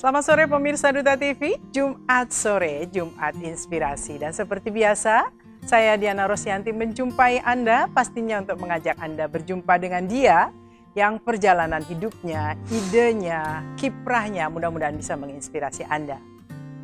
Selamat sore pemirsa Duta TV, Jumat sore, Jumat Inspirasi. Dan seperti biasa, saya Diana Rosyanti menjumpai Anda pastinya untuk mengajak Anda berjumpa dengan dia yang perjalanan hidupnya, idenya, kiprahnya mudah-mudahan bisa menginspirasi Anda.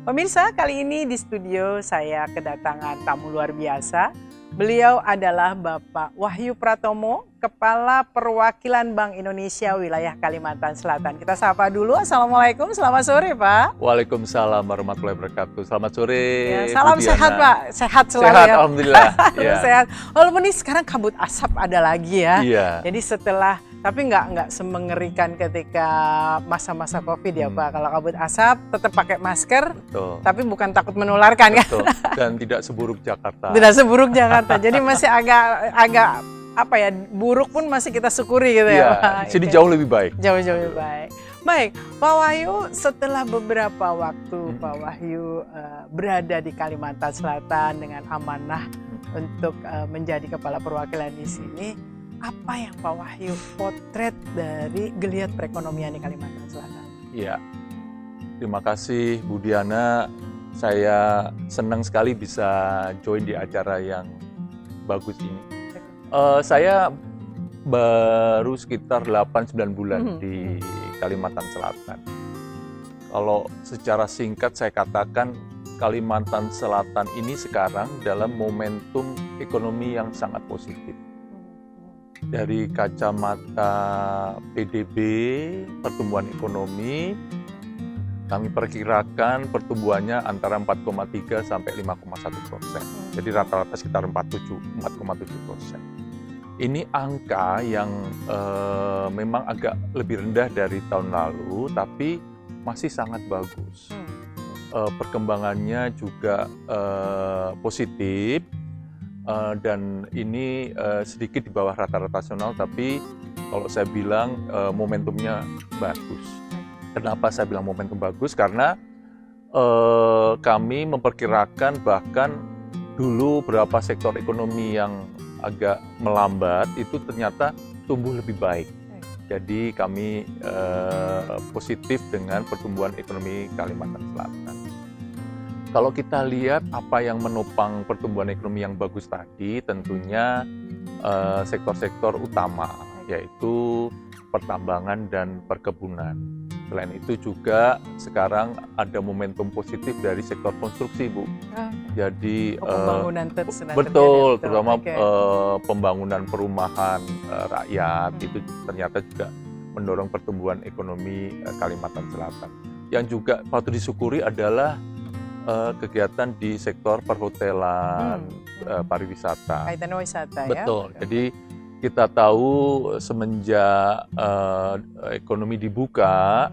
Pemirsa, kali ini di studio saya kedatangan tamu luar biasa. Beliau adalah Bapak Wahyu Pratomo, Kepala Perwakilan Bank Indonesia Wilayah Kalimantan Selatan. Kita sapa dulu. Assalamualaikum, selamat sore Pak. Waalaikumsalam warahmatullahi wabarakatuh. Selamat sore. Ya, salam Diana. sehat Pak, sehat selalu sehat, ya. Alhamdulillah. Ya. Sehat. Walaupun ini sekarang kabut asap ada lagi ya. Iya. Jadi setelah, tapi nggak semengerikan ketika masa-masa COVID ya Pak. Kalau kabut asap tetap pakai masker, Betul. tapi bukan takut menularkan kan. Betul. Dan tidak seburuk Jakarta. Tidak seburuk Jakarta. Jadi masih agak apa ya, buruk pun masih kita syukuri gitu ya Pak. Sini jauh lebih baik. Jauh-jauh lebih baik. Baik, Pak Wahyu, setelah beberapa waktu Pak Wahyu berada di Kalimantan Selatan dengan amanah untuk menjadi kepala perwakilan di sini, apa yang Pak Wahyu potret dari geliat perekonomian di Kalimantan Selatan? Iya. Terima kasih Bu Diana. Saya senang sekali bisa join di acara yang bagus ini. Saya baru sekitar 8-9 bulan di Kalimantan Selatan. Kalau secara singkat saya katakan Kalimantan Selatan ini sekarang dalam momentum ekonomi yang sangat positif. Dari kacamata PDB, pertumbuhan ekonomi, kami perkirakan pertumbuhannya antara 4,3 sampai 5,1%. Jadi rata-rata sekitar 4,7%. Ini angka yang memang agak lebih rendah dari tahun lalu, tapi masih sangat bagus. Perkembangannya juga positif, dan ini sedikit di bawah rata-rata nasional, tapi kalau saya bilang momentumnya bagus. Kenapa saya bilang momentum bagus? Karena kami memperkirakan bahkan dulu beberapa sektor ekonomi yang agak melambat itu ternyata tumbuh lebih baik. Jadi kami positif dengan pertumbuhan ekonomi Kalimantan Selatan. Kalau kita lihat apa yang menopang pertumbuhan ekonomi yang bagus tadi, tentunya sektor-sektor utama, yaitu pertambangan dan perkebunan. Selain itu juga sekarang ada momentum positif dari sektor konstruksi, Bu. Jadi pembangunan betul, terutama pembangunan perumahan rakyat itu ternyata juga mendorong pertumbuhan ekonomi Kalimantan Selatan. Yang juga patut disyukuri adalah kegiatan di sektor perhotelan, pariwisata. Kaitan wisata ya. Betul. Jadi kita tahu semenjak ekonomi dibuka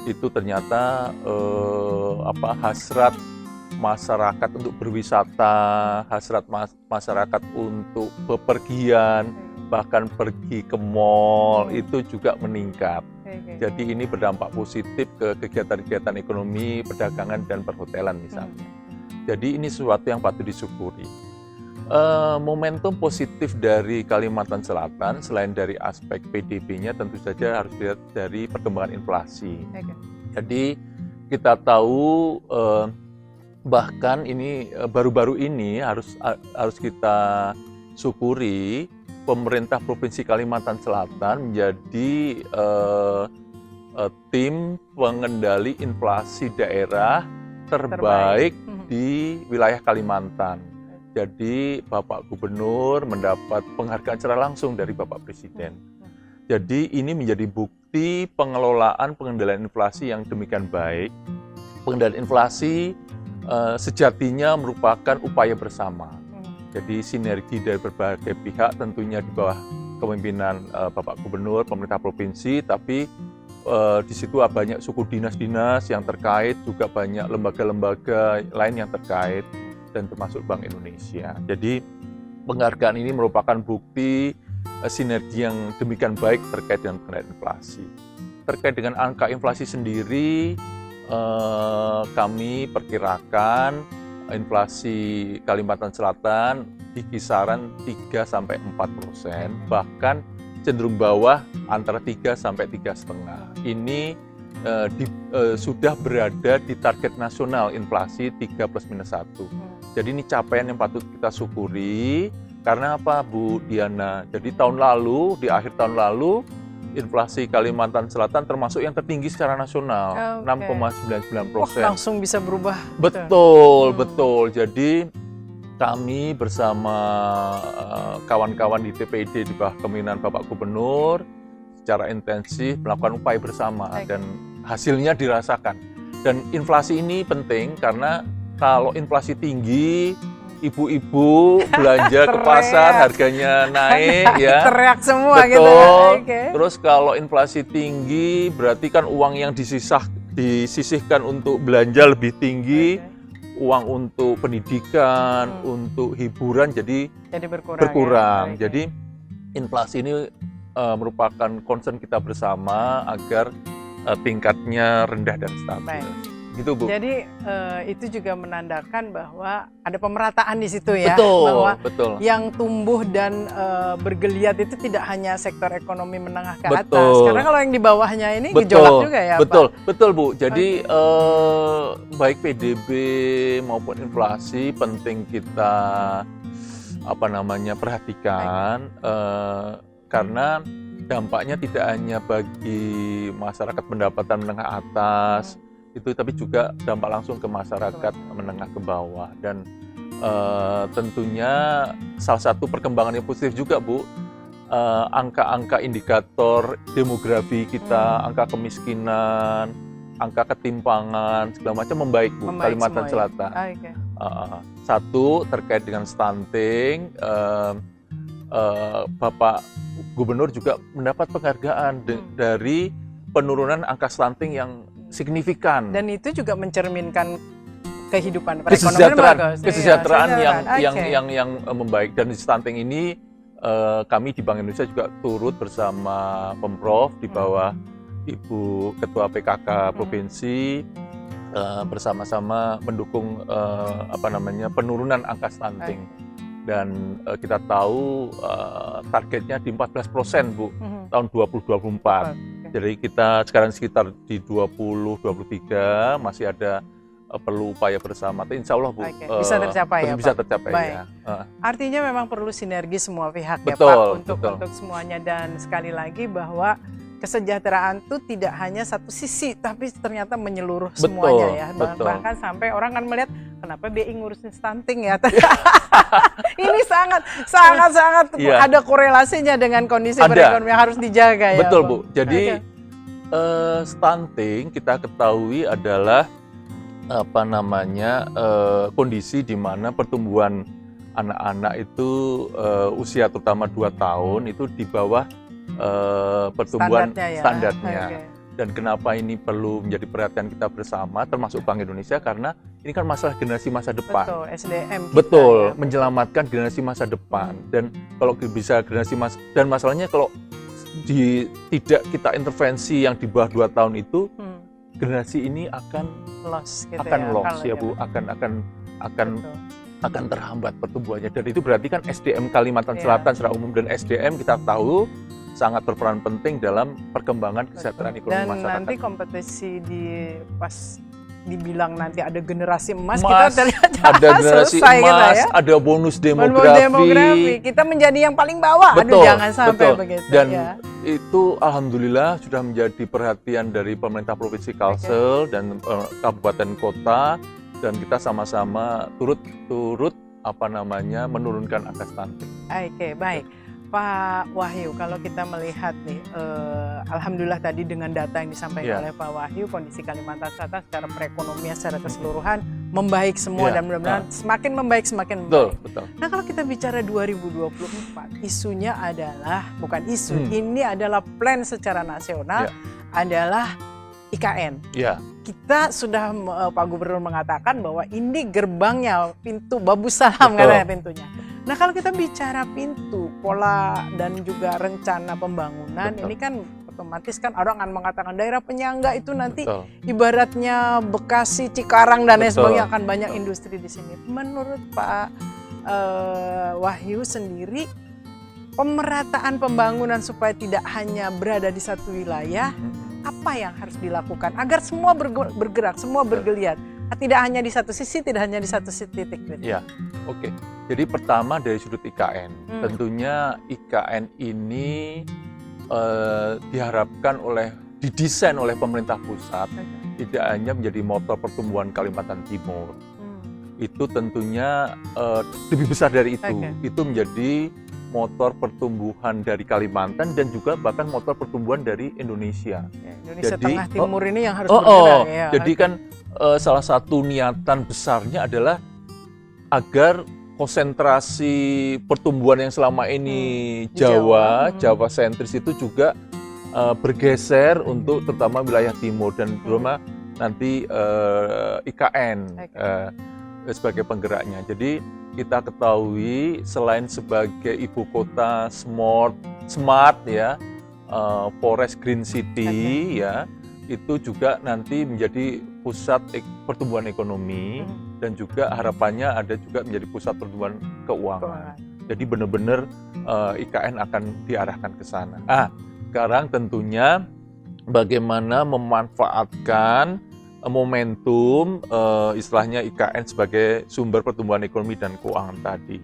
itu ternyata hasrat masyarakat untuk berwisata, hasrat masyarakat untuk bepergian, bahkan pergi ke mall itu juga meningkat. Jadi ini berdampak positif ke kegiatan-kegiatan ekonomi, perdagangan dan perhotelan misalnya. Jadi ini sesuatu yang patut disyukuri. Momentum positif dari Kalimantan Selatan selain dari aspek PDB-nya tentu saja harus dilihat dari perkembangan inflasi. Jadi kita tahu bahkan ini baru-baru ini harus kita syukuri pemerintah Provinsi Kalimantan Selatan menjadi tim pengendali inflasi daerah terbaik di wilayah Kalimantan. Jadi Bapak Gubernur mendapat penghargaan secara langsung dari Bapak Presiden. Jadi ini menjadi bukti pengelolaan pengendalian inflasi yang demikian baik. Pengendalian inflasi sejatinya merupakan upaya bersama. Jadi sinergi dari berbagai pihak tentunya di bawah kepemimpinan Bapak Gubernur, pemerintah provinsi, tapi di situ banyak suku dinas-dinas yang terkait, juga banyak lembaga-lembaga lain yang terkait, dan termasuk Bank Indonesia. Jadi penghargaan ini merupakan bukti sinergi yang demikian baik terkait dengan pengendalian inflasi. Terkait dengan angka inflasi sendiri, kami perkirakan inflasi Kalimantan Selatan di kisaran 3-4%, bahkan cenderung bawah antara 3 sampai 3,5. Ini sudah berada di target nasional inflasi 3+-1. Jadi ini capaian yang patut kita syukuri. Karena apa, Bu Diana? Jadi di akhir tahun lalu, inflasi Kalimantan Selatan termasuk yang tertinggi secara nasional, 6,99%. Langsung bisa berubah. Betul. Jadi kami bersama kawan-kawan di TPID di bawah kepemimpinan Bapak Gubernur secara intensif melakukan upaya bersama dan hasilnya dirasakan. Dan inflasi ini penting karena kalau inflasi tinggi, ibu-ibu belanja ke pasar harganya naik ya. Teriak semua betul. Gitu ya. Terus kalau inflasi tinggi berarti kan uang yang disisihkan untuk belanja lebih tinggi, uang untuk pendidikan, untuk hiburan jadi berkurang. Ya? Jadi inflasi ini merupakan concern kita bersama agar tingkatnya rendah dan stabil. Gitu, Bu. Jadi itu juga menandakan bahwa ada pemerataan di situ ya, betul. Yang tumbuh dan bergeliat itu tidak hanya sektor ekonomi menengah ke atas, karena kalau yang di bawahnya ini gejolak juga ya, Betul, Bu. Jadi baik PDB maupun inflasi penting kita perhatikan karena dampaknya tidak hanya bagi masyarakat pendapatan menengah atas. Itu tapi juga dampak langsung ke masyarakat menengah ke bawah dan tentunya salah satu perkembangan yang positif juga, Bu, angka-angka indikator demografi kita, angka kemiskinan, angka ketimpangan segala macam membaik, Bu, Kalimantan Selatan. Satu terkait dengan stunting, Bapak Gubernur juga mendapat penghargaan dari penurunan angka stunting yang signifikan, dan itu juga mencerminkan kehidupan kesejahteraan yang membaik. Dan di stunting ini kami di Bank Indonesia juga turut bersama Pemprov di bawah Ibu Ketua PKK Provinsi bersama-sama mendukung penurunan angka stunting. Dan kita tahu targetnya di 14%, Bu, tahun 2024. Jadi kita sekarang sekitar di 20-23, masih ada perlu upaya bersama. Insya Allah, Bu, bisa tercapai bisa tercapai. Ya. Artinya memang perlu sinergi semua pihak ya, Pak, untuk semuanya. Dan sekali lagi bahwa kesejahteraan itu tidak hanya satu sisi, tapi ternyata menyeluruh semuanya ya. Bahkan sampai orang kan melihat kenapa BI ngurusin stunting ya. Ini sangat ada korelasinya dengan kondisi perekonomian yang harus dijaga ya. Betul, Bu. Jadi stunting kita ketahui adalah kondisi di mana pertumbuhan anak-anak itu usia terutama 2 tahun itu di bawah pertumbuhan standarnya. Dan kenapa ini perlu menjadi perhatian kita bersama, termasuk Bank Indonesia, karena ini kan masalah generasi masa depan. SDM kita. Menyelamatkan generasi masa depan. Dan kalau bisa dan masalahnya kalau tidak kita intervensi yang di bawah 2 tahun itu, generasi ini akan loss ya, Bu, akan terhambat pertumbuhannya. Dan itu berarti kan SDM Kalimantan Selatan secara umum dan SDM kita tahu sangat berperan penting dalam perkembangan kesejahteraan ekonomi masyarakat. Dan nanti kompetisi pas dibilang nanti ada generasi emas, kita ternyata ada generasi emas, ada bonus demografi. Kita menjadi yang paling bawah. Jangan sampai begitu. Dan itu alhamdulillah sudah menjadi perhatian dari pemerintah provinsi Kalsel dan kabupaten kota, dan kita sama-sama turut menurunkan angka stunting. Oke, baik. Pak Wahyu, kalau kita melihat nih, alhamdulillah tadi dengan data yang disampaikan oleh Pak Wahyu, kondisi Kalimantan Selatan secara perekonomian secara keseluruhan membaik semua dan mudah-mudahan semakin membaik. Betul. Nah, kalau kita bicara 2024, isunya adalah ini adalah plan secara nasional adalah IKN. Kita sudah Pak Gubernur mengatakan bahwa ini gerbangnya, pintu babu salam katanya pintunya. Nah, kalau kita bicara pintu, pola dan juga rencana pembangunan, ini kan otomatis kan orang akan mengatakan daerah penyangga itu nanti ibaratnya Bekasi, Cikarang dan lain sebagainya, akan banyak industri di sini. Menurut Pak Wahyu sendiri, pemerataan pembangunan supaya tidak hanya berada di satu wilayah, apa yang harus dilakukan agar semua bergerak, semua bergeliat, tidak hanya di satu sisi, tidak hanya di satu titik. Ya, oke. Jadi pertama dari sudut IKN, tentunya IKN ini diharapkan didesain oleh pemerintah pusat, tidak hanya menjadi motor pertumbuhan Kalimantan Timur. Itu tentunya lebih besar dari itu. Itu menjadi motor pertumbuhan dari Kalimantan dan juga bahkan motor pertumbuhan dari Indonesia. Indonesia Tengah Timur ini yang harus bergerak. Ya, jadi kan salah satu niatan besarnya adalah agar konsentrasi pertumbuhan yang selama ini Jawa sentris itu juga bergeser untuk terutama wilayah timur dan terutama nanti IKN sebagai penggeraknya. Jadi kita ketahui selain sebagai ibu kota smart ya, forest green city ya, itu juga nanti menjadi pusat pertumbuhan ekonomi dan juga harapannya ada juga menjadi pusat pertumbuhan keuangan. Jadi benar-benar IKN akan diarahkan ke sana. Sekarang tentunya bagaimana memanfaatkan momentum istilahnya IKN sebagai sumber pertumbuhan ekonomi dan keuangan tadi.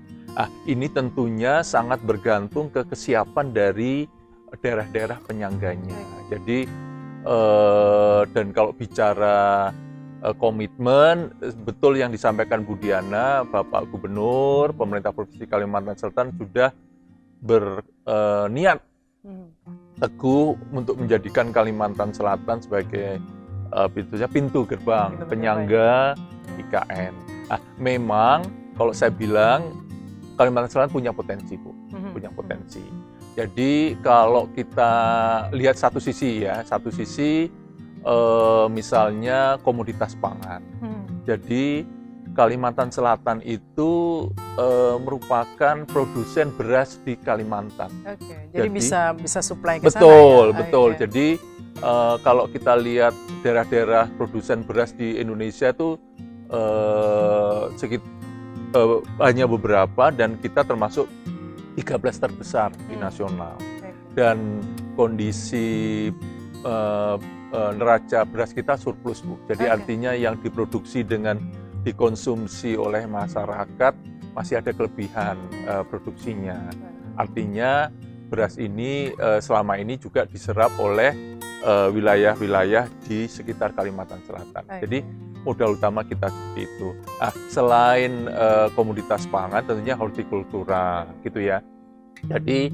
Ini tentunya sangat bergantung ke kesiapan dari daerah-daerah penyangganya. Jadi dan kalau bicara komitmen, betul yang disampaikan Bu Diana, Bapak Gubernur, pemerintah Provinsi Kalimantan Selatan sudah berniat teguh untuk menjadikan Kalimantan Selatan sebagai pintu gerbang penyangga IKN. Memang kalau saya bilang Kalimantan Selatan punya potensi, Bu, punya potensi. Jadi kalau kita lihat satu sisi misalnya komoditas pangan. Jadi Kalimantan Selatan itu merupakan produsen beras di Kalimantan. Jadi bisa supply ke sana. Betul. Jadi kalau kita lihat daerah-daerah produsen beras di Indonesia itu hanya beberapa dan kita termasuk 13 terbesar di nasional. Dan kondisi neraca beras kita surplus, Bu. Jadi artinya yang diproduksi dengan dikonsumsi oleh masyarakat masih ada kelebihan produksinya. Artinya beras ini selama ini juga diserap oleh wilayah-wilayah di sekitar Kalimantan Selatan. Jadi modal utama kita seperti itu. Selain komoditas pangan, tentunya hortikultura, gitu ya. Jadi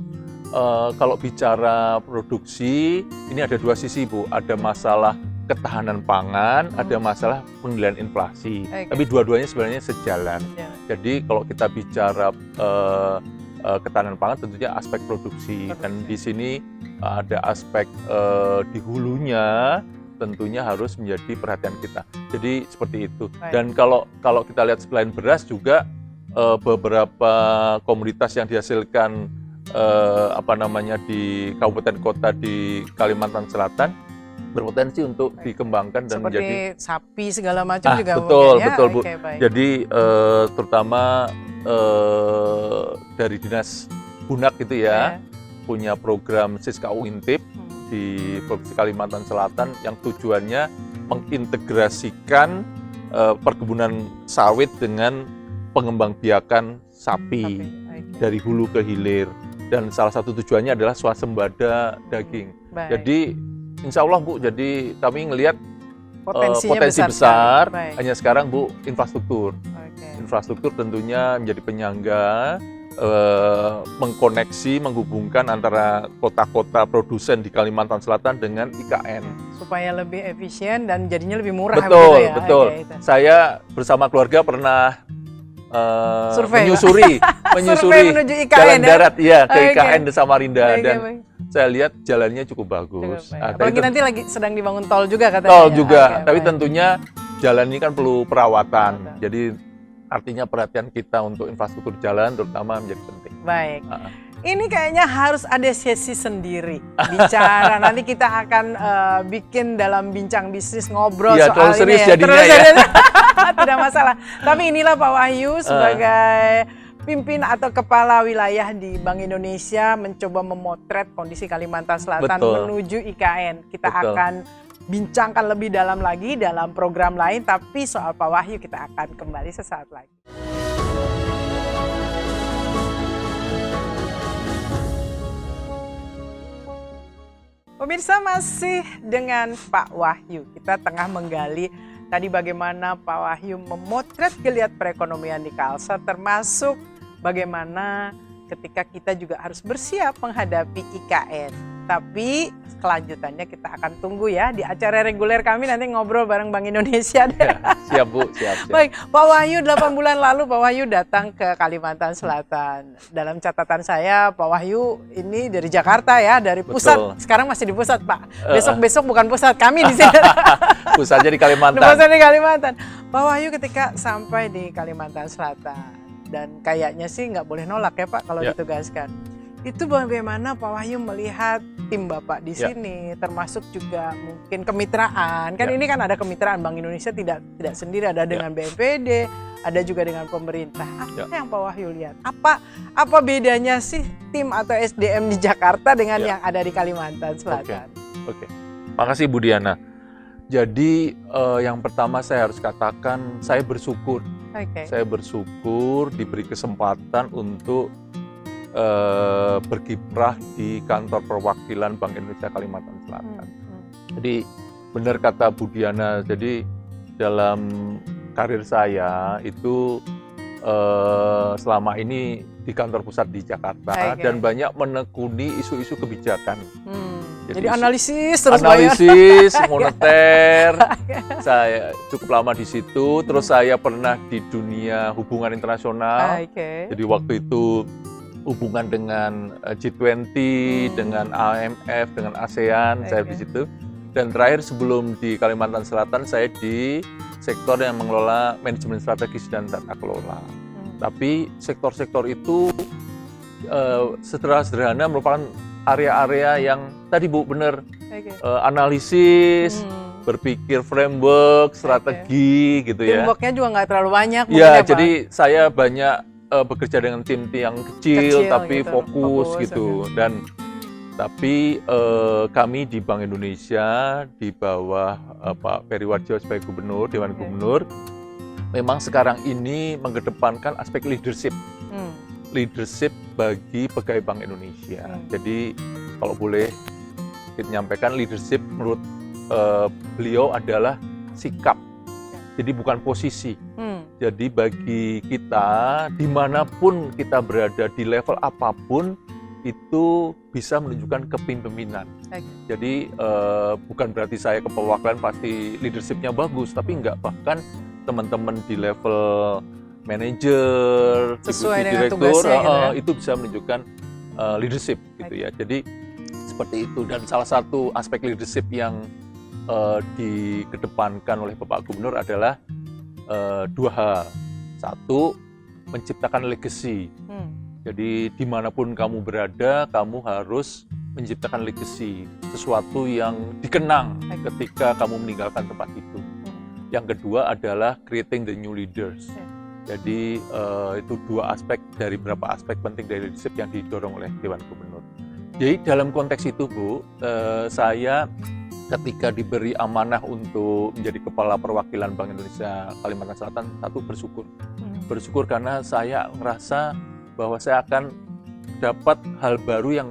kalau bicara produksi, ini ada dua sisi, Bu. Ada masalah ketahanan pangan, ada masalah pengendalian inflasi. Tapi dua-duanya sebenarnya sejalan. Jadi kalau kita bicara ketahanan pangan, tentunya aspek produksi. Dan di sini ada aspek di hulunya, tentunya harus menjadi perhatian kita. Jadi seperti itu. Dan kalau kita lihat selain beras juga beberapa komoditas yang dihasilkan di kabupaten kota di Kalimantan Selatan berpotensi untuk dikembangkan dan seperti menjadi sapi segala macam juga betul mungkin, ya? Betul, Bu. Jadi terutama dari Dinas Bunak itu ya punya program Siskau Intip di Provinsi Kalimantan Selatan yang tujuannya mengintegrasikan perkebunan sawit dengan pengembangbiakan sapi dari hulu ke hilir, dan salah satu tujuannya adalah swasembada daging. Jadi insya Allah, Bu, jadi kami ngelihat potensi besar. Hanya sekarang, Bu, infrastruktur. Infrastruktur tentunya menjadi penyangga, mengkoneksi, menghubungkan antara kota-kota produsen di Kalimantan Selatan dengan IKN. Supaya lebih efisien dan jadinya lebih murah. Betul. Saya bersama keluarga pernah menyusuri menuju IKN, jalan darat ke IKN di Samarinda, dan saya lihat jalannya cukup bagus. Apalagi nanti lagi sedang dibangun tol juga katanya. Tol juga, tapi tentunya jalan ini kan perlu perawatan. Jadi artinya perhatian kita untuk infrastruktur jalan terutama menjadi penting. Baik. Ini kayaknya harus ada sesi sendiri bicara. Nanti kita akan bikin dalam bincang bisnis ngobrol soal serius ini. Jadinya ya. Tidak masalah. Tapi inilah Pak Wahyu sebagai pimpinan atau kepala wilayah di Bank Indonesia mencoba memotret kondisi Kalimantan Selatan menuju IKN. Kita akan bincangkan lebih dalam lagi dalam program lain, tapi soal Pak Wahyu kita akan kembali sesaat lagi. Pemirsa, masih dengan Pak Wahyu. Kita tengah menggali tadi bagaimana Pak Wahyu memotret geliat perekonomian di Kalsel, termasuk bagaimana ketika kita juga harus bersiap menghadapi IKN. Tapi kelanjutannya kita akan tunggu ya di acara reguler kami, nanti ngobrol bareng Bank Indonesia deh. Ya, siap Bu, siap. Baik, Pak Wahyu 8 bulan lalu Pak Wahyu datang ke Kalimantan Selatan. Dalam catatan saya Pak Wahyu ini dari Jakarta ya, dari pusat. Betul. Sekarang masih di pusat Pak. Besok-besok bukan pusat, kami di sini. Pusatnya di Kalimantan. Pusatnya di Kalimantan. Pak Wahyu ketika sampai di Kalimantan Selatan, dan kayaknya sih nggak boleh nolak ya Pak kalau ditugaskan. Itu bagaimana Pak Wahyu melihat tim Bapak di sini, termasuk juga mungkin kemitraan. Kan ini kan ada kemitraan, Bank Indonesia tidak sendiri, ada dengan BNPB, ada juga dengan pemerintah. Apa yang Pak Wahyu lihat? Apa bedanya sih tim atau SDM di Jakarta dengan yang ada di Kalimantan Selatan? Oke. Makasih Bu Diana. Jadi yang pertama saya harus katakan saya bersyukur. Saya bersyukur diberi kesempatan untuk berkiprah di kantor perwakilan Bank Indonesia Kalimantan Selatan. Jadi benar kata Bu Diana, jadi dalam karir saya itu selama ini di kantor pusat di Jakarta dan banyak menekuni isu-isu kebijakan. Jadi analisis terus analisis moneter. Saya cukup lama di situ, terus saya pernah di dunia hubungan internasional. Jadi waktu itu hubungan dengan G20, dengan IMF, dengan ASEAN, saya di situ. Dan terakhir sebelum di Kalimantan Selatan, saya di sektor yang mengelola manajemen strategis dan tata kelola. Tapi sektor-sektor itu secara sederhana merupakan area-area yang tadi Bu benar analisis, berpikir framework, strategi gitu ya. Frameworknya juga nggak terlalu banyak. Ya, jadi saya banyak bekerja dengan tim yang kecil tapi gitu, fokus gitu. Dan tapi kami di Bank Indonesia di bawah Pak Periwarjo sebagai gubernur, Dewan Gubernur, memang sekarang ini mengedepankan aspek leadership. Leadership bagi pegawai Bank Indonesia. Jadi kalau boleh kita nyampaikan, leadership menurut beliau adalah sikap. Jadi bukan posisi. Jadi bagi kita, dimanapun kita berada, di level apapun, itu bisa menunjukkan kepemimpinan. Jadi bukan berarti saya keperwakilan pasti leadershipnya bagus, tapi enggak, bahkan teman-teman di level manajer, sesuai dengan direktur, tugasnya gitu ya? itu bisa menunjukkan leadership gitu ya. Jadi seperti itu. Dan salah satu aspek leadership yang dikedepankan oleh Bapak Gubernur adalah dua hal. Satu, menciptakan legacy. Jadi dimanapun kamu berada, kamu harus menciptakan legacy, sesuatu yang dikenang ketika kamu meninggalkan tempat itu. Yang kedua adalah creating the new leaders. Jadi itu dua aspek dari beberapa aspek penting dari leadership yang didorong oleh Dewan Gubernur. Jadi dalam konteks itu Bu, saya ketika diberi amanah untuk menjadi kepala perwakilan Bank Indonesia Kalimantan Selatan, satu bersyukur. Bersyukur karena saya merasa bahwa saya akan dapat hal baru yang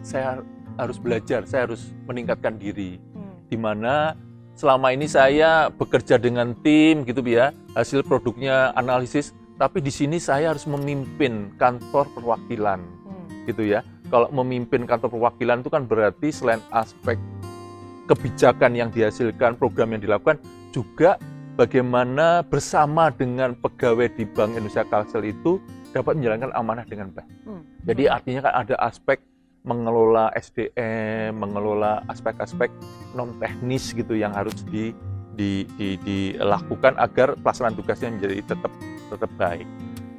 saya harus belajar, saya harus meningkatkan diri. Di mana selama ini saya bekerja dengan tim gitu ya, hasil produknya analisis, tapi di sini saya harus memimpin kantor perwakilan gitu ya. Kalau memimpin kantor perwakilan itu kan berarti selain aspek kebijakan yang dihasilkan, program yang dilakukan, juga bagaimana bersama dengan pegawai di Bank Indonesia Kalsel itu dapat menjalankan amanah dengan baik. Jadi artinya kan ada aspek mengelola SDM, mengelola aspek-aspek non teknis gitu yang harus dilakukan agar pelaksanaan tugasnya menjadi tetap baik.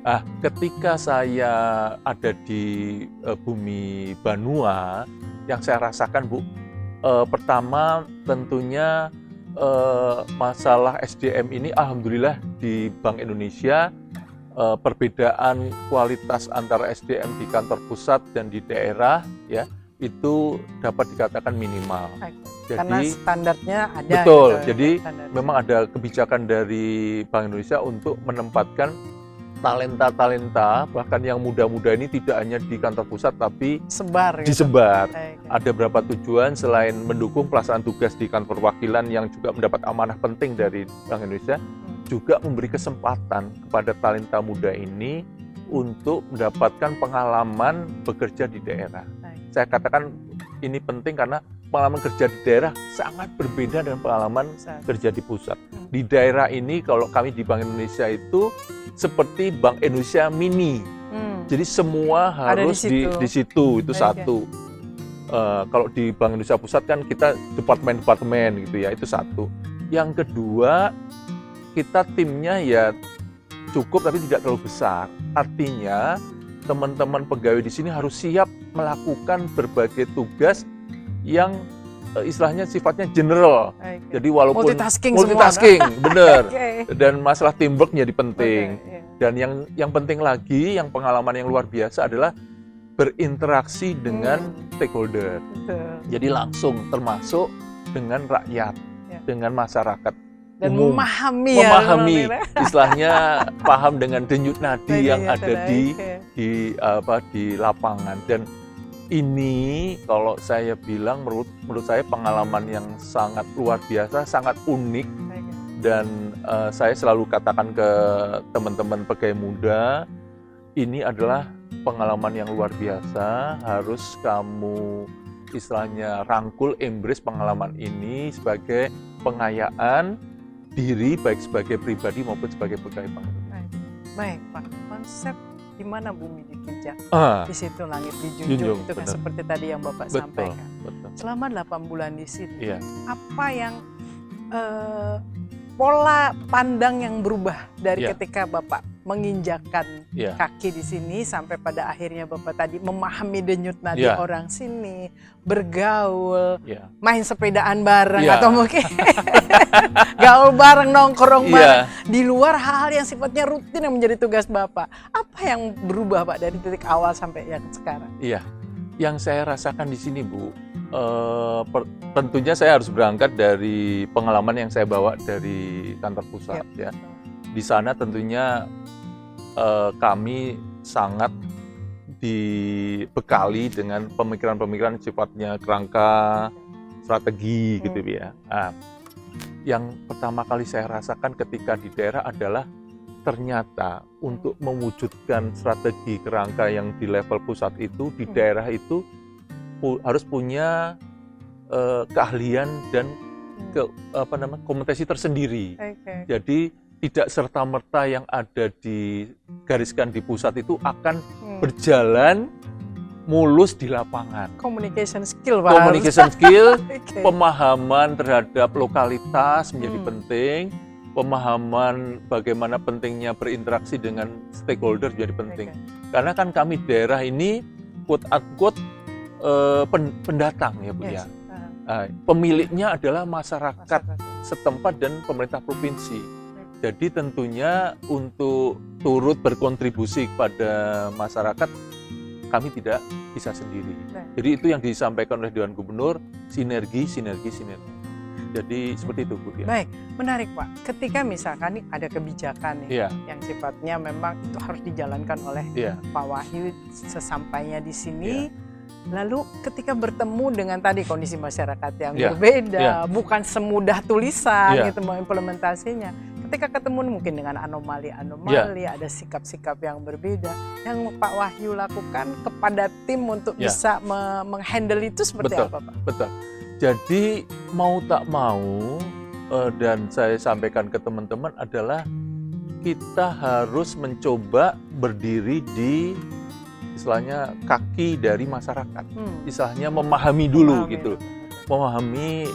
Nah, ketika saya ada di bumi Banua, yang saya rasakan Bu, pertama tentunya masalah SDM ini alhamdulillah di Bank Indonesia perbedaan kualitas antara SDM di kantor pusat dan di daerah ya itu dapat dikatakan minimal. Karena standarnya ada. Betul. Gitu, jadi standarnya. memang ada kebijakan dari Bank Indonesia untuk menempatkan talenta-talenta bahkan yang muda-muda ini tidak hanya di kantor pusat tapi Sebar. Gitu. disebar. Okay. Ada beberapa tujuan selain mendukung pelaksanaan tugas di kantor perwakilan yang juga mendapat amanah penting dari Bank Indonesia, juga memberi kesempatan kepada talenta muda ini untuk mendapatkan pengalaman bekerja di daerah. Saya katakan ini penting karena pengalaman kerja di daerah sangat berbeda dengan pengalaman kerja di pusat. Di daerah ini kalau kami di Bank Indonesia itu seperti Bank Indonesia mini. Jadi semua harus di situ itu satu. Kalau di Bank Indonesia Pusat kan kita departemen-departemen gitu ya, itu satu. Yang kedua, kita timnya ya cukup tapi tidak terlalu besar. Artinya teman-teman pegawai di sini harus siap melakukan berbagai tugas yang istilahnya sifatnya general. Jadi walaupun multitasking benar. Dan masalah teamwork jadi penting. Dan yang penting lagi, yang pengalaman yang luar biasa adalah berinteraksi dengan stakeholder. Jadi langsung termasuk dengan rakyat, dengan masyarakat. Dan umum, memahami istilahnya paham dengan denyut nadi yang ada di lapangan. Dan ini kalau saya bilang menurut saya pengalaman yang sangat luar biasa, sangat unik. Dan saya selalu katakan ke teman-teman pegawai muda, ini adalah pengalaman yang luar biasa, harus kamu istilahnya rangkul, embrace pengalaman ini sebagai pengayaan diri baik sebagai pribadi maupun sebagai pegawai bank. Baik Pak, konsep di mana bumi dipijak, di situ langit dijunjung, itu kan seperti tadi yang Bapak sampaikan. Betul. Selama 8 bulan di sini, iya. Apa yang pola pandang yang berubah dari ketika Bapak menginjakkan kaki di sini sampai pada akhirnya Bapak tadi memahami denyut nadi orang sini, bergaul, main sepedaan bareng atau mungkin gaul bareng, nongkrong bareng di luar hal-hal yang sifatnya rutin yang menjadi tugas Bapak. Apa yang berubah Pak dari titik awal sampai yang sekarang? Iya, yang saya rasakan di sini Bu, tentunya saya harus berangkat dari pengalaman yang saya bawa dari kantor pusat ya. Di sana tentunya kami sangat dibekali dengan pemikiran-pemikiran sifatnya kerangka, strategi gitu ya. Nah, yang pertama kali saya rasakan ketika di daerah adalah ternyata untuk mewujudkan strategi kerangka yang di level pusat itu, di daerah itu harus punya keahlian dan kompetensi tersendiri. Jadi tidak serta-merta yang ada digariskan di pusat itu akan berjalan mulus di lapangan. Communication skill, pemahaman terhadap lokalitas menjadi penting, pemahaman bagaimana pentingnya berinteraksi dengan stakeholder menjadi penting. Karena kan kami daerah ini quote-unquote pendatang ya Bu ya. Pemiliknya adalah masyarakat setempat dan pemerintah provinsi. Jadi tentunya untuk turut berkontribusi kepada masyarakat kami tidak bisa sendiri. Jadi itu yang disampaikan oleh Dewan Gubernur, sinergi. Jadi seperti itu Bu. Baik, menarik Pak. Ketika misalkan ada kebijakan yang sifatnya memang itu harus dijalankan oleh Pak Wahyu sesampainya di sini. Lalu ketika bertemu dengan tadi kondisi masyarakat yang berbeda, bukan semudah tulisan gitu mengimplementasinya. Ketika ketemu mungkin dengan anomali-anomali, ada sikap-sikap yang berbeda. Yang Pak Wahyu lakukan kepada tim untuk bisa menghandle itu seperti apa Pak? Betul. Jadi mau tak mau dan saya sampaikan ke teman-teman adalah kita harus mencoba berdiri di istilahnya kaki dari masyarakat. Istilahnya memahami dulu gitu. Memahami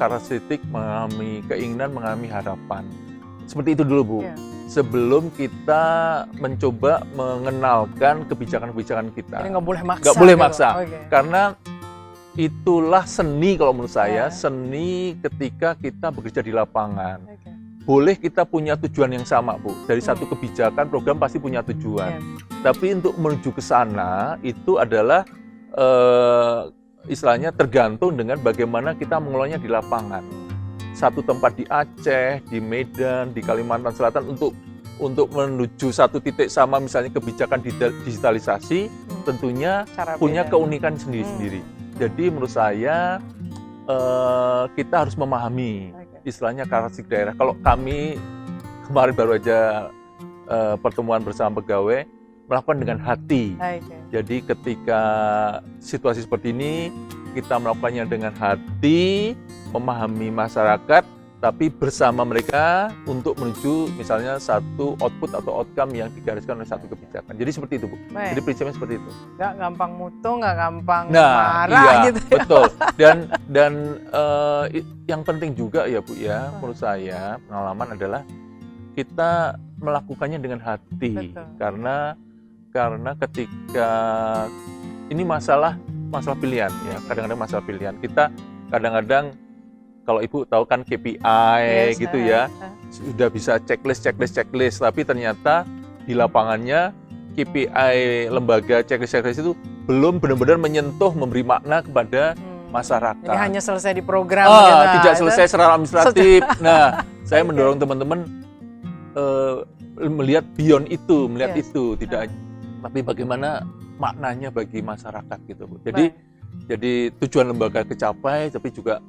karakteristik, memahami keinginan, memahami harapan. Seperti itu dulu Bu, sebelum kita mencoba mengenalkan kebijakan-kebijakan kita. Jadi nggak boleh maksa. Nggak boleh maksa, karena itulah seni kalau menurut saya, seni ketika kita bekerja di lapangan. boleh kita punya tujuan yang sama, Bu. Dari satu kebijakan, program pasti punya tujuan. Tapi untuk menuju ke sana itu adalah istilahnya tergantung dengan bagaimana kita mengelolanya di lapangan. Satu tempat di Aceh, di Medan, di Kalimantan Selatan untuk menuju satu titik sama, misalnya kebijakan digitalisasi, tentunya Cara punya beda. keunikan sendiri-sendiri. Jadi menurut saya kita harus memahami istilahnya karakteristik daerah. Kalau kami kemarin baru aja pertemuan bersama pegawai melakukan dengan hati. Jadi ketika situasi seperti ini kita melakukannya dengan hati, memahami masyarakat, tapi bersama mereka untuk menuju misalnya satu output atau outcome yang digariskan oleh satu kebijakan. Jadi seperti itu, Bu. Jadi prinsipnya seperti itu. Nggak gampang mutu, nggak gampang marah gitu. Betul. Dan yang penting juga ya, Bu ya, menurut saya pengalaman adalah kita melakukannya dengan hati. Betul. Karena ketika ini masalah pilihan ya, kadang-kadang masalah pilihan. Kita kadang-kadang kalau Ibu tahu kan KPI gitu ya, sudah bisa checklist, tapi ternyata di lapangannya KPI lembaga checklist itu belum benar-benar menyentuh, memberi makna kepada masyarakat. Jadi hanya selesai di program. Tidak selesai secara administratif. Nah, saya mendorong teman-teman melihat beyond itu, itu tidak, tapi bagaimana maknanya bagi masyarakat gitu, Bu. Jadi tujuan lembaga kecapai, tapi juga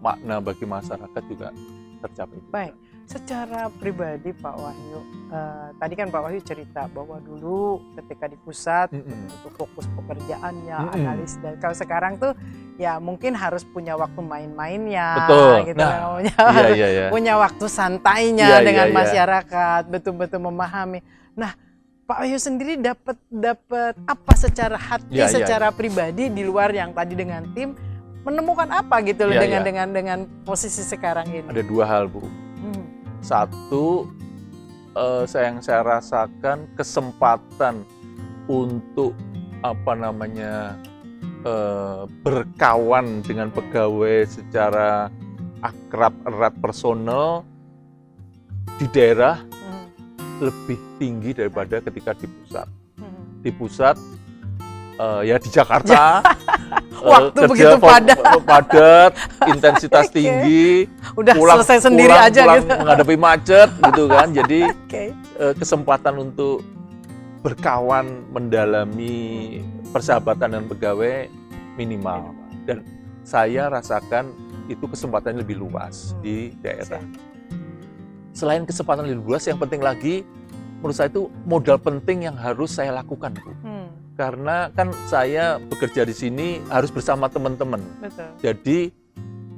makna bagi masyarakat juga tercapai. Baik, secara pribadi Pak Wahyu, tadi kan Pak Wahyu cerita bahwa dulu ketika di pusat itu fokus pekerjaannya, analis, dan kalau sekarang tuh ya mungkin harus punya waktu main-mainnya, gitu. Nah, punya waktu santainya dengan masyarakat, betul-betul memahami. Nah, Pak Wahyu sendiri dapat apa secara hati, secara pribadi di luar yang tadi dengan tim, menemukan apa gitu loh dengan posisi sekarang ini? Ada dua hal, Bu. Satu, yang saya rasakan kesempatan untuk berkawan dengan pegawai secara akrab, erat, personal di daerah lebih tinggi daripada ketika di pusat. Di pusat ya di Jakarta waktu begitu padat, intensitas tinggi, udah selesai sendiri aja pulang gitu, menghadapi macet gitu kan. Jadi kesempatan untuk berkawan, mendalami persahabatan dengan pegawai minimal. Dan saya rasakan itu kesempatan lebih luas di daerah. Selain kesempatan lebih luas, yang penting lagi menurut saya itu modal penting yang harus saya lakukan, Bu. Karena kan saya bekerja di sini harus bersama teman-teman. Jadi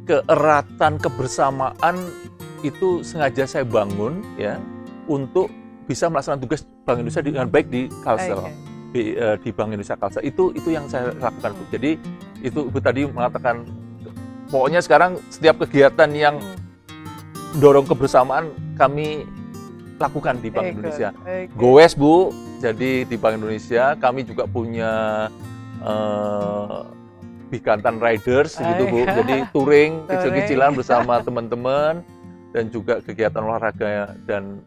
keeratan kebersamaan itu sengaja saya bangun ya untuk bisa melaksanakan tugas Bank Indonesia dengan baik di Kalsel, di Bank Indonesia Kalsel. Itu yang saya lakukan, Bu. Jadi itu Ibu tadi mengatakan pokoknya sekarang setiap kegiatan yang mendorong kebersamaan kami lakukan di Bank Indonesia. Goes, Bu. Jadi di Bank Indonesia kami juga punya Bikantan Riders gitu, Bu. Jadi touring kecil-kecilan bersama teman-teman dan juga kegiatan olahraga dan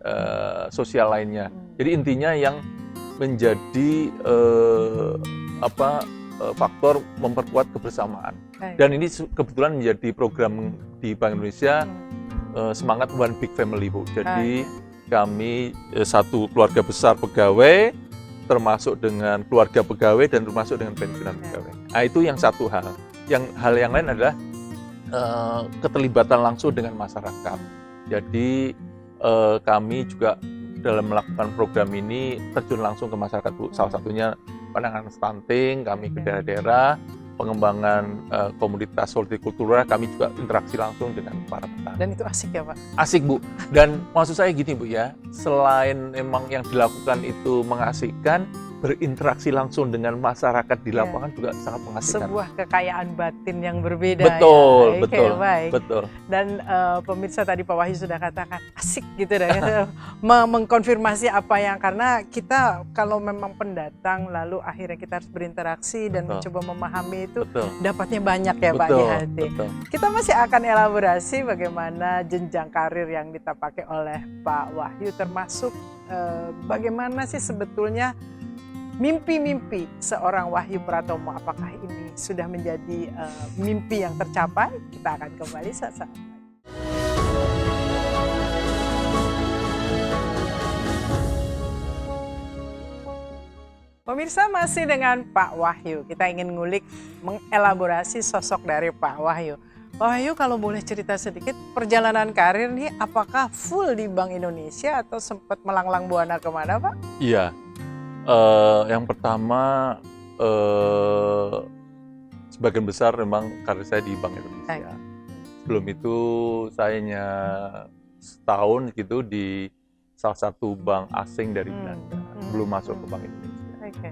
sosial lainnya. Jadi intinya yang menjadi faktor memperkuat kebersamaan. Dan ini kebetulan menjadi program di Bank Indonesia semangat One Big Family, Bu. Jadi kami satu keluarga besar pegawai, termasuk dengan keluarga pegawai dan termasuk dengan pensiunan pegawai. Nah, itu yang satu hal. Hal yang lain adalah keterlibatan langsung dengan masyarakat. Jadi kami juga dalam melakukan program ini terjun langsung ke masyarakat, Bu. Salah satunya penanganan stunting, kami ke daerah-daerah, pengembangan komunitas hortikultura, kami juga interaksi langsung dengan para petani. Dan itu asik ya, Pak? Asik, Bu. Dan maksud saya gini, Bu ya, selain memang yang dilakukan itu mengasihkan, berinteraksi langsung dengan masyarakat di Iya. lapangan juga sangat mengasihkan. Sebuah kekayaan batin yang berbeda. Betul, ya. betul, Baik. betul. Dan pemirsa tadi Pak Wahyu sudah katakan asik gitu dan mengkonfirmasi apa yang, karena kita kalau memang pendatang lalu akhirnya kita harus berinteraksi dan Betul. mencoba memahami itu, Betul. dapatnya banyak ya Pak di Betul, hati. betul. Kita masih akan elaborasi bagaimana jenjang karir yang ditapaki oleh Pak Wahyu, termasuk bagaimana sih sebetulnya mimpi-mimpi seorang Wahyu Pratomo. Apakah ini sudah menjadi mimpi yang tercapai? Kita akan kembali saat-saat lagi. Pemirsa, masih dengan Pak Wahyu. Kita ingin ngulik, mengelaborasi sosok dari Pak Wahyu. Pak Wahyu, kalau boleh cerita sedikit perjalanan karir nih, apakah full di Bank Indonesia atau sempat melanglang buana kemana Pak? Iya, yang pertama sebagian besar memang karir saya di Bank Indonesia. Sebelum itu saya hanya setahun gitu di salah satu bank asing dari Belanda, belum masuk ke Bank Indonesia.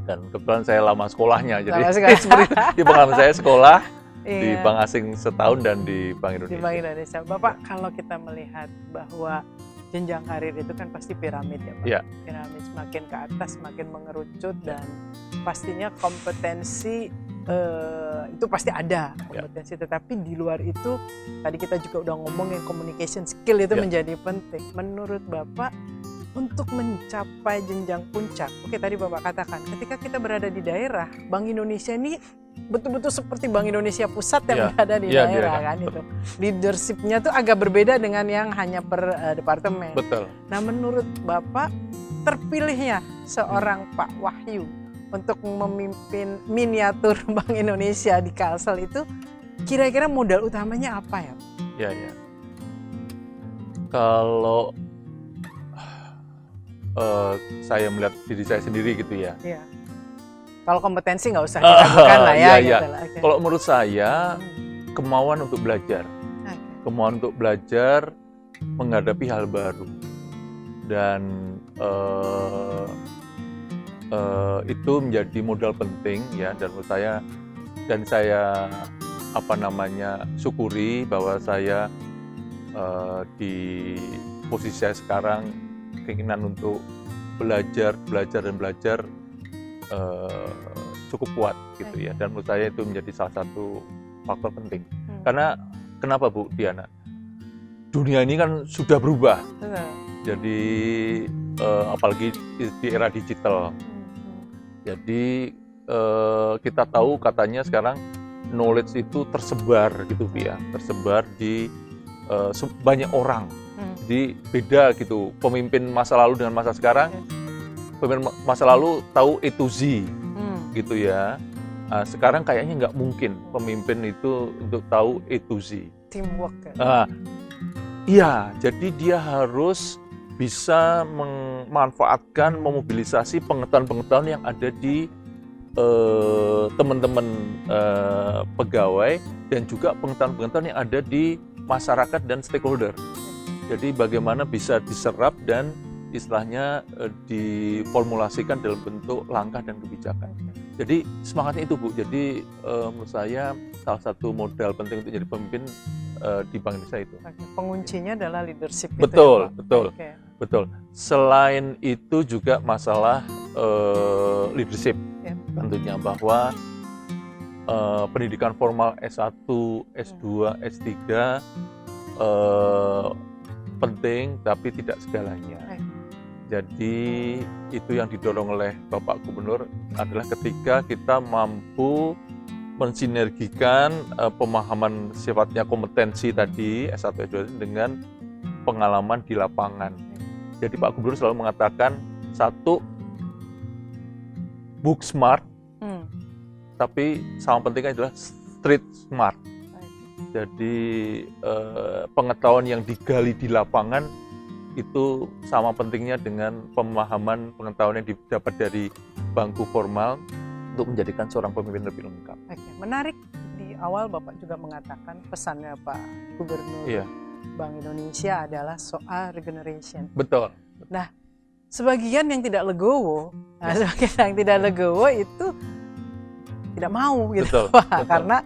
Dan kebetulan saya lama sekolahnya, jadi seperti di pengalaman saya sekolah di bank asing setahun dan di Bank Indonesia. Di Bank Indonesia. Bapak, kalau kita melihat bahwa jenjang karir itu kan pasti piramid ya Pak. Ya. Piramid semakin ke atas semakin mengerucut, dan pastinya kompetensi itu pasti ada kompetensi. Tetapi di luar itu tadi kita juga udah ngomongin communication skill itu menjadi penting. Menurut Bapak, untuk mencapai jenjang puncak, oke tadi Bapak katakan ketika kita berada di daerah, Bank Indonesia ini betul-betul seperti Bank Indonesia pusat yang berada di daerah kan itu. Leadership-nya tuh agak berbeda dengan yang hanya per departemen. Betul. Nah, menurut Bapak, terpilihnya seorang Pak Wahyu untuk memimpin miniatur Bank Indonesia di Kalsel itu, kira-kira modal utamanya apa ya? Ya. Kalau saya melihat diri saya sendiri gitu ya. Iya. Kalau kompetensi nggak usah diragukan lah ya. Iya. Gitu lah. Okay. Kalau menurut saya kemauan untuk belajar, kemauan untuk belajar menghadapi hal baru, dan itu menjadi modal penting ya. Dan menurut saya, dan saya syukuri bahwa saya di posisi saya sekarang, keinginan untuk belajar cukup kuat gitu ya. Dan menurut saya itu menjadi salah satu faktor penting. Karena kenapa Bu Diana? Dunia ini kan sudah berubah. Jadi apalagi di era digital. Jadi kita tahu katanya sekarang knowledge itu tersebar gitu Bu ya. Tersebar di banyak orang. Jadi beda gitu, pemimpin masa lalu dengan masa sekarang. Pemimpin masa lalu tahu A to Z gitu ya. Sekarang kayaknya nggak mungkin pemimpin itu untuk tahu A to Z. Teamwork kan? Iya, jadi dia harus bisa memanfaatkan, memobilisasi pengetahuan-pengetahuan yang ada di teman-teman pegawai, dan juga pengetahuan-pengetahuan yang ada di masyarakat dan stakeholder. Jadi bagaimana bisa diserap dan istilahnya diformulasikan dalam bentuk langkah dan kebijakan. Jadi semangatnya itu Bu. Jadi menurut saya salah satu modal penting untuk jadi pemimpin di Bank Indonesia itu. Penguncinya adalah leadership. Betul, itu, betul, betul. Selain itu juga masalah leadership, tentunya bahwa pendidikan formal S1, S2, S3 penting, tapi tidak segalanya. Jadi itu yang didorong oleh Bapak Gubernur adalah ketika kita mampu mensinergikan pemahaman sifatnya kompetensi tadi S1, S2 dengan pengalaman di lapangan. Jadi Pak Gubernur selalu mengatakan, satu, book smart, tapi sama pentingnya adalah street smart. Jadi pengetahuan yang digali di lapangan itu sama pentingnya dengan pemahaman pengetahuan yang didapat dari bangku formal untuk menjadikan seorang pemimpin lebih lengkap. Menarik, di awal Bapak juga mengatakan pesannya Pak Gubernur Bank Indonesia adalah soal regeneration. Betul. Nah, sebagian yang tidak legowo, sebagian yang tidak legowo itu tidak mau gitu, Betul, Pak, betul. karena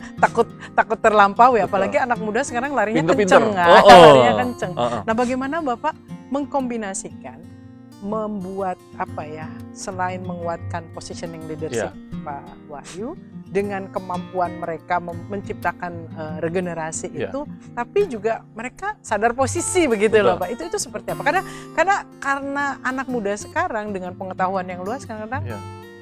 takut terlampaui, Betul. apalagi anak muda sekarang larinya Pinter-pinter. kenceng, larinya kenceng. Nah, bagaimana Bapak mengkombinasikan, membuat selain menguatkan positioning leadership Pak Wahyu dengan kemampuan mereka menciptakan regenerasi itu, tapi juga mereka sadar posisi begitu loh Pak. Itu seperti apa? Karena anak muda sekarang dengan pengetahuan yang luas kadang-kadang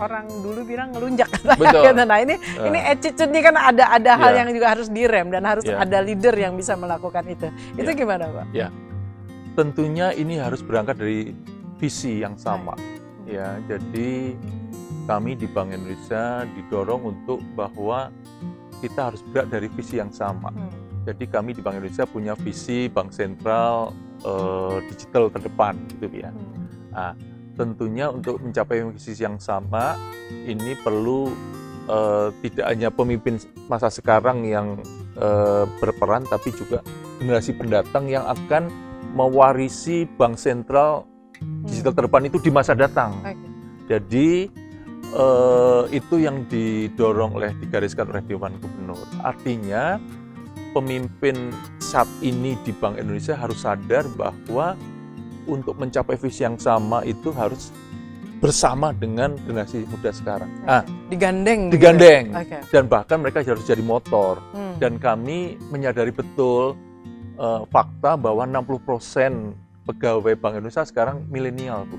orang dulu bilang ngelunjak katanya. Nah ini attitude ini kan ada hal yang juga harus direm dan harus ada leader yang bisa melakukan itu. Itu gimana Pak? Ya, tentunya ini harus berangkat dari visi yang sama. Ya, jadi kami di Bank Indonesia didorong untuk bahwa kita harus bergerak dari visi yang sama. Jadi kami di Bank Indonesia punya visi bank sentral digital terdepan, gitu ya. Nah, tentunya untuk mencapai visi yang sama ini perlu tidak hanya pemimpin masa sekarang yang berperan, tapi juga generasi pendatang yang akan mewarisi bank sentral digital terdepan itu di masa datang. Jadi itu yang didorong digariskan oleh Dewan Gubernur. Artinya pemimpin saat ini di Bank Indonesia harus sadar bahwa untuk mencapai visi yang sama itu harus bersama dengan generasi muda sekarang. Digandeng. Dan bahkan mereka harus jadi motor. Dan kami menyadari betul fakta bahwa 60% pegawai Bank Indonesia sekarang milenial, Bu.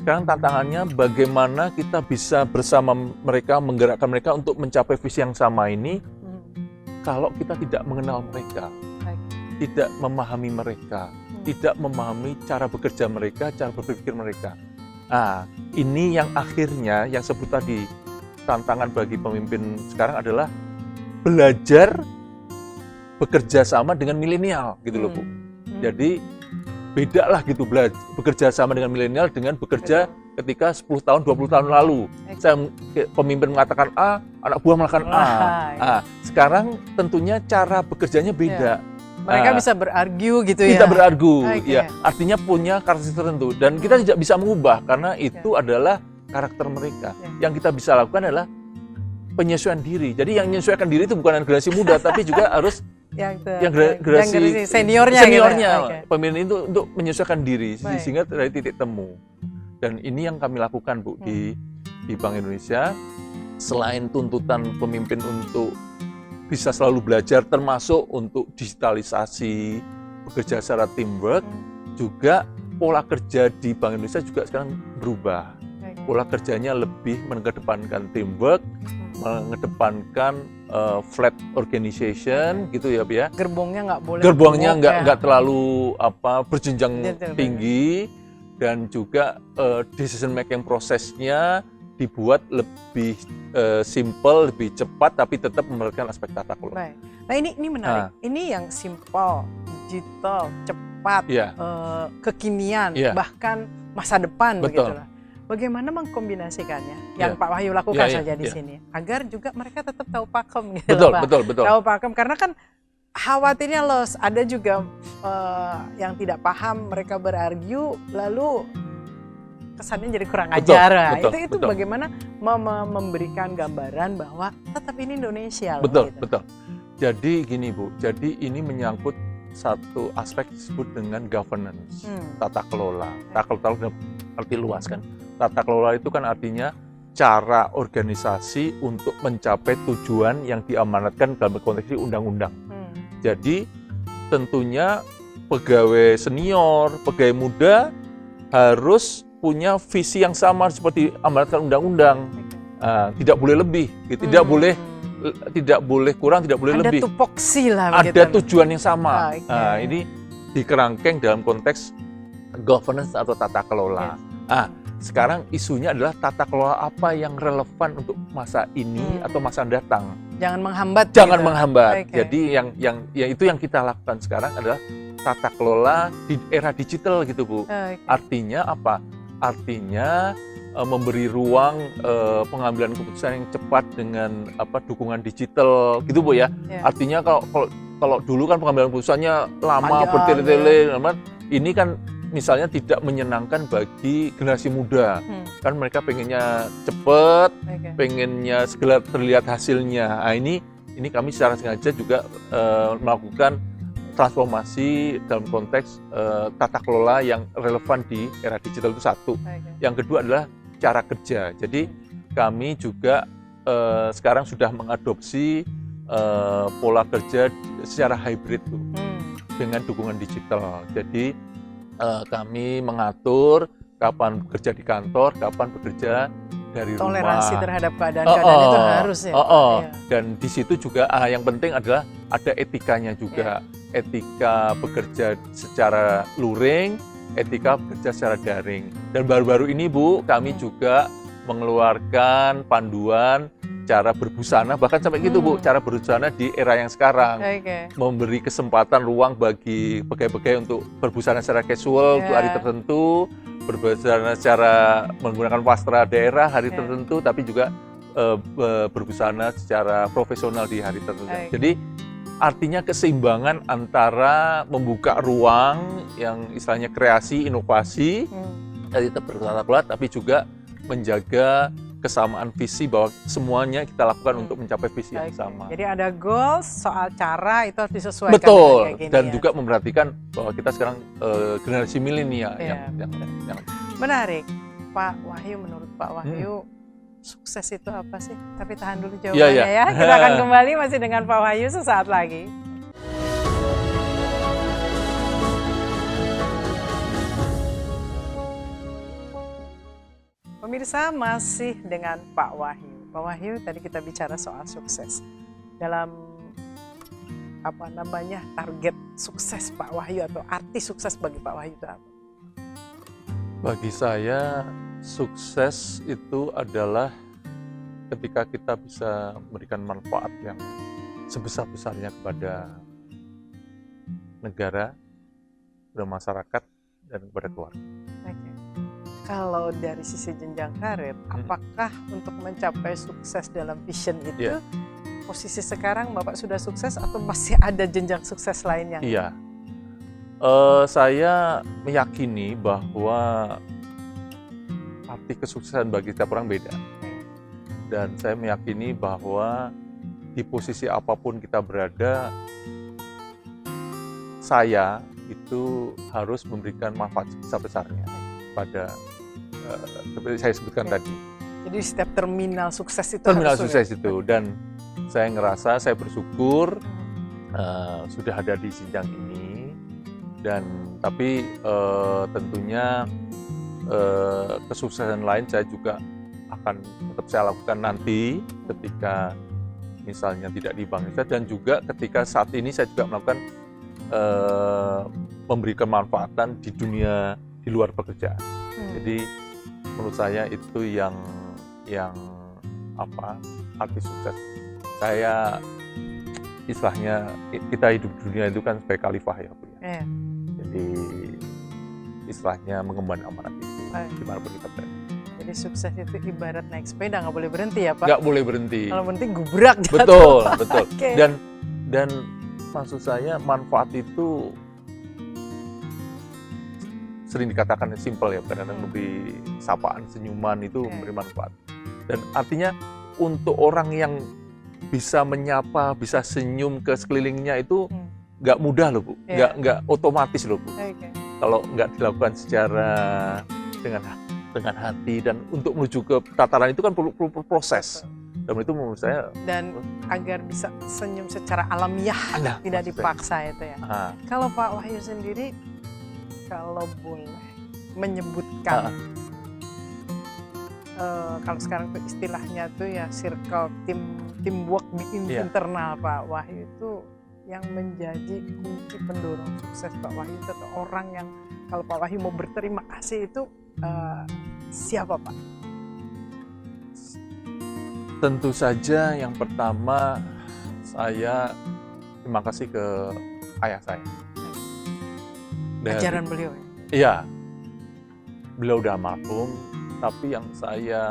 Sekarang tantangannya bagaimana kita bisa bersama mereka, menggerakkan mereka untuk mencapai visi yang sama ini, kalau kita tidak mengenal mereka, tidak memahami mereka, tidak memahami cara bekerja mereka, cara berpikir mereka. Ini yang akhirnya, yang sebut tadi, tantangan bagi pemimpin sekarang adalah belajar bekerja sama dengan milenial, gitu loh, Bu. Jadi beda lah gitu bekerja sama dengan milenial dengan bekerja ketika 10 tahun, 20 tahun lalu. Pemimpin mengatakan A, anak buah melakukan A. Sekarang tentunya cara bekerjanya beda. Mereka bisa berargu gitu ya. Kita berargu, ya. Artinya punya karakteristik tertentu dan kita tidak bisa mengubah karena itu adalah karakter mereka. Yang kita bisa lakukan adalah penyesuaian diri. Jadi yang menyesuaikan diri itu bukan generasi muda tapi juga harus generasi seniornya gitu. Pemimpin itu untuk menyesuaikan diri sehingga dari titik temu. Dan ini yang kami lakukan, Bu, di Bank Indonesia. Selain tuntutan pemimpin untuk bisa selalu belajar, termasuk untuk digitalisasi, bekerja secara teamwork, juga pola kerja di Bank Indonesia juga sekarang berubah. Pola kerjanya lebih mengedepankan teamwork, mengedepankan flat organization, gitu ya, Bu ya. Gerbongnya nggak boleh. Gerbongnya nggak terlalu berjenjang tinggi, dan juga decision making prosesnya dibuat lebih simple, lebih cepat, tapi tetap memperhatikan aspek tata kelola. Nah ini menarik. Ini yang simple, digital, cepat, kekinian, bahkan masa depan, begitulah. Bagaimana mengkombinasikannya? Yang Pak Wahyu lakukan saja di sini, agar juga mereka tetap tahu pakem, gitu, Pak. Betul. Tahu pakem, karena kan khawatirnya ada juga yang tidak paham, mereka berargu, lalu kesannya jadi kurang ajar. Itu bagaimana memberikan gambaran bahwa tetap ini Indonesia loh. Betul. Jadi gini, Bu, jadi ini menyangkut satu aspek disebut dengan governance, tata kelola. Tata kelola arti luas kan. Tata kelola itu kan artinya cara organisasi untuk mencapai tujuan yang diamanatkan dalam konteks undang-undang. Jadi tentunya pegawai senior, pegawai muda harus punya visi yang sama seperti amanatkan undang-undang. Tidak boleh lebih, gitu. Tidak boleh kurang, tidak boleh lebih. Ada tupoksi lah. Ada tujuan yang sama. Ini dikerangkeng dalam konteks governance atau tata kelola. Sekarang isunya adalah tata kelola apa yang relevan untuk masa ini atau masa datang. Jangan menghambat. Jangan menghambat. Jadi yang itu yang kita lakukan sekarang adalah tata kelola di era digital, gitu, Bu. Artinya apa? Artinya memberi ruang pengambilan keputusan yang cepat dengan dukungan digital, gitu, Bu ya. Artinya kalau dulu kan pengambilan keputusannya lama, bertele-tele, ini kan misalnya tidak menyenangkan bagi generasi muda. Kan mereka pengennya cepet, pengennya segera terlihat hasilnya. Nah, ini kami secara sengaja juga melakukan transformasi dalam konteks tata kelola yang relevan di era digital itu satu. Yang kedua adalah cara kerja. Jadi kami juga sekarang sudah mengadopsi pola kerja secara hybrid tuh, dengan dukungan digital. Jadi kami mengatur kapan bekerja di kantor, kapan bekerja dari rumah. Toleransi terhadap keadaan-keadaan itu harus ya. Ya. Dan di situ juga yang penting adalah ada etikanya juga. Etika bekerja secara luring, etika bekerja secara daring. Dan baru-baru ini Bu, kami juga mengeluarkan panduan cara berbusana, bahkan sampai gitu Bu, cara berbusana di era yang sekarang. Memberi kesempatan ruang bagi pegawai-pegawai untuk berbusana secara casual untuk hari tertentu, berbusana secara menggunakan wastra daerah hari tertentu, tapi juga berbusana secara profesional di hari tertentu. Jadi artinya keseimbangan antara membuka ruang yang istilahnya kreasi, inovasi, dari bertata kelola, tapi juga menjaga kesamaan visi bahwa semuanya kita lakukan untuk mencapai visi yang sama. Jadi ada goals, soal cara itu harus disesuaikan. Betul, kayak gini, dan juga memperhatikan bahwa kita sekarang generasi milenial yang menarik. Pak Wahyu, menurut Pak Wahyu, sukses itu apa sih? Tapi tahan dulu jawabannya ya. Kita akan kembali masih dengan Pak Wahyu sesaat lagi. Pemirsa, masih dengan Pak Wahyu. Pak Wahyu, tadi kita bicara soal sukses. Dalam target sukses Pak Wahyu atau arti sukses bagi Pak Wahyu itu apa? Bagi saya, sukses itu adalah ketika kita bisa memberikan manfaat yang sebesar-besarnya kepada negara, kepada masyarakat, dan kepada keluarga. Kalau dari sisi jenjang karir, apakah untuk mencapai sukses dalam vision itu, posisi sekarang Bapak sudah sukses atau masih ada jenjang sukses lainnya? Iya, saya meyakini bahwa arti kesuksesan bagi setiap orang beda. Dan saya meyakini bahwa di posisi apapun kita berada, saya itu harus memberikan manfaat sebesar-besarnya pada seperti saya sebutkan tadi. Jadi setiap terminal sukses itu dan saya ngerasa saya bersyukur sudah ada di jenjang ini, dan tapi tentunya kesuksesan lain saya juga akan tetap saya lakukan nanti ketika misalnya tidak di Bank Indonesia, dan juga ketika saat ini saya juga melakukan memberikan manfaatan di dunia di luar pekerjaan. Jadi menurut saya itu yang arti sukses. Saya istilahnya kita hidup di dunia itu kan sebagai khalifah ya Bu. Jadi istilahnya mengemban amanat itu dimanapun kita berada. Jadi sukses itu ibarat naik sepeda, nggak boleh berhenti ya Pak? Nggak boleh berhenti. Kalau berhenti gubrak jatuh. Betul. Dan maksud saya manfaat itu sering dikatakan simpel ya, kadang-kadang memberi sapaan, senyuman itu memberi manfaat. Dan artinya untuk orang yang bisa menyapa, bisa senyum ke sekelilingnya itu nggak mudah loh Bu, nggak otomatis loh Bu. Kalau nggak dilakukan secara dengan hati, dan untuk menuju ke tataran itu kan perlu proses. Dan itu menurut saya, dan agar bisa senyum secara alamiah, tidak dipaksa itu ya. Kalau Pak Wahyu sendiri, kalau boleh menyebutkan, kalau sekarang tuh istilahnya tuh ya circle teamwork di internal Pak Wahyu itu yang menjadi kunci pendorong sukses Pak Wahyu itu, atau orang yang kalau Pak Wahyu mau berterima kasih itu siapa Pak? Tentu saja yang pertama saya terima kasih ke ayah saya. Ajaran beliau ya? Iya, beliau udah almarhum, tapi yang saya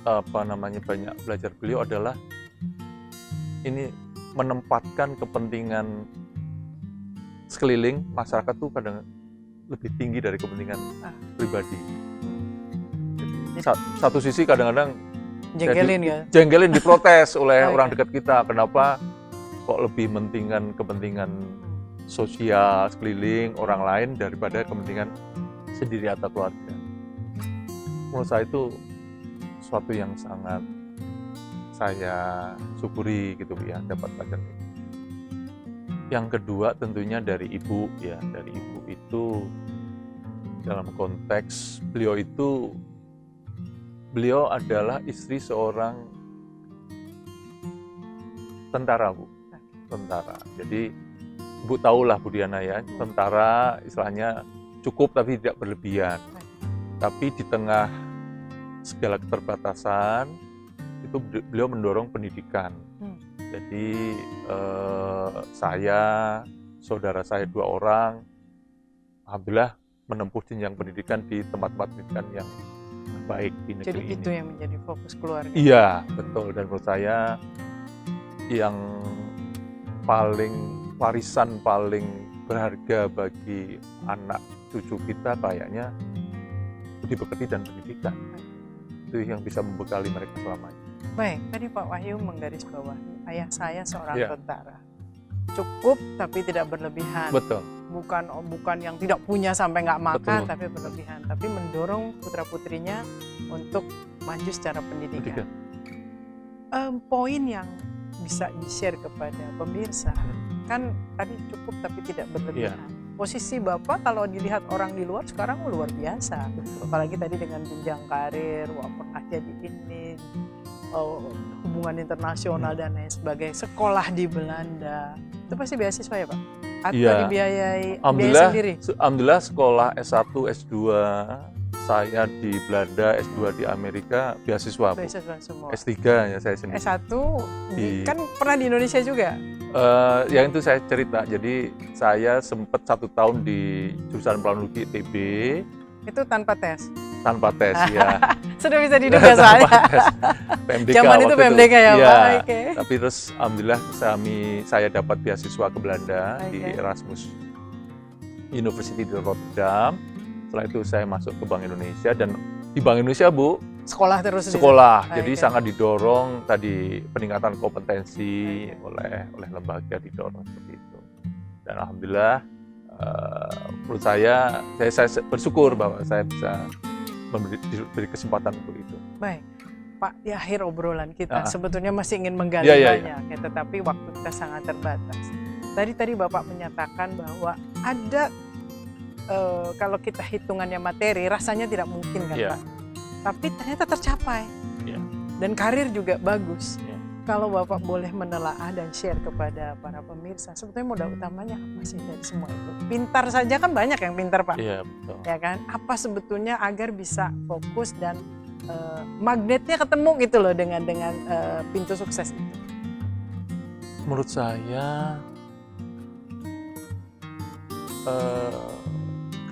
banyak belajar beliau adalah ini menempatkan kepentingan sekeliling masyarakat tuh kadang lebih tinggi dari kepentingan pribadi. Satu sisi kadang-kadang jengkelin diprotes oleh orang dekat kita. Kenapa kok lebih mentingkan kepentingan sosial sekeliling orang lain daripada kepentingan sendiri atau keluarga. Menurut saya itu sesuatu yang sangat saya syukuri gitu ya, dapat pelajaran itu. Yang kedua tentunya dari ibu ya, dari ibu itu dalam konteks beliau adalah istri seorang tentara, Bu. Tentara. Jadi Ibu tahulah Bu Diana ya, tentara istilahnya cukup tapi tidak berlebihan. Tapi di tengah segala keterbatasan itu beliau mendorong pendidikan. Jadi saya, saudara saya 2 orang, alhamdulillah menempuh jenjang pendidikan di tempat-tempat pendidikan yang baik di negeri Jadi ini. itu yang menjadi fokus keluarga. Iya, betul. Dan menurut saya yang warisan paling berharga bagi anak cucu kita kayaknya budi pekerti dan pendidikan. Itu yang bisa membekali mereka selamanya. Baik, tadi Pak Wahyu menggarisbawahi ayah saya seorang tentara. Cukup tapi tidak berlebihan. Betul. Bukan yang tidak punya sampai nggak makan, Betul. tapi berlebihan. Tapi mendorong putra-putrinya untuk maju secara pendidikan. Poin yang bisa di-share kepada pemirsa, kan tadi cukup tapi tidak berlebihan. Posisi Bapak kalau dilihat orang di luar sekarang luar biasa. Apalagi tadi dengan jenjang karir, pernah jadi ini, hubungan internasional dan lain sebagainya, sekolah di Belanda. Itu pasti beasiswa ya Pak? Atau dibiayai biaya sendiri? Alhamdulillah sekolah S1, S2 saya di Belanda, S2 di Amerika beasiswa. Beasiswa semua. S3 ya saya sendiri. S1 kan pernah di Indonesia juga? Yang itu saya cerita, jadi saya sempat 1 tahun di jurusan Planologi ITB. Itu tanpa tes? Tanpa tes ya. Sudah bisa diduga soalnya. PMDK zaman itu PMDK ya Pak? Okay. Tapi terus alhamdulillah saya dapat beasiswa ke Belanda di Erasmus University di Rotterdam. Setelah itu saya masuk ke Bank Indonesia, dan di Bank Indonesia Bu, sekolah terus. Jadi sangat didorong tadi peningkatan kompetensi oleh lembaga, didorong seperti itu. Dan alhamdulillah menurut saya bersyukur bahwa saya bisa memberi kesempatan untuk itu. Baik, Pak, di akhir obrolan kita sebetulnya masih ingin menggali banyak, ya, tetapi waktu kita sangat terbatas. Tadi Bapak menyatakan bahwa ada kalau kita hitungannya materi rasanya tidak mungkin kan Pak, tapi ternyata tercapai dan karir juga bagus. Kalau Bapak boleh menelaah dan share kepada para pemirsa, sebetulnya modal utamanya apa sih dari semua itu? Pintar saja kan banyak yang pintar Pak, betul. Ya kan? Apa sebetulnya agar bisa fokus dan magnetnya ketemu gitu loh dengan pintu sukses itu? Menurut saya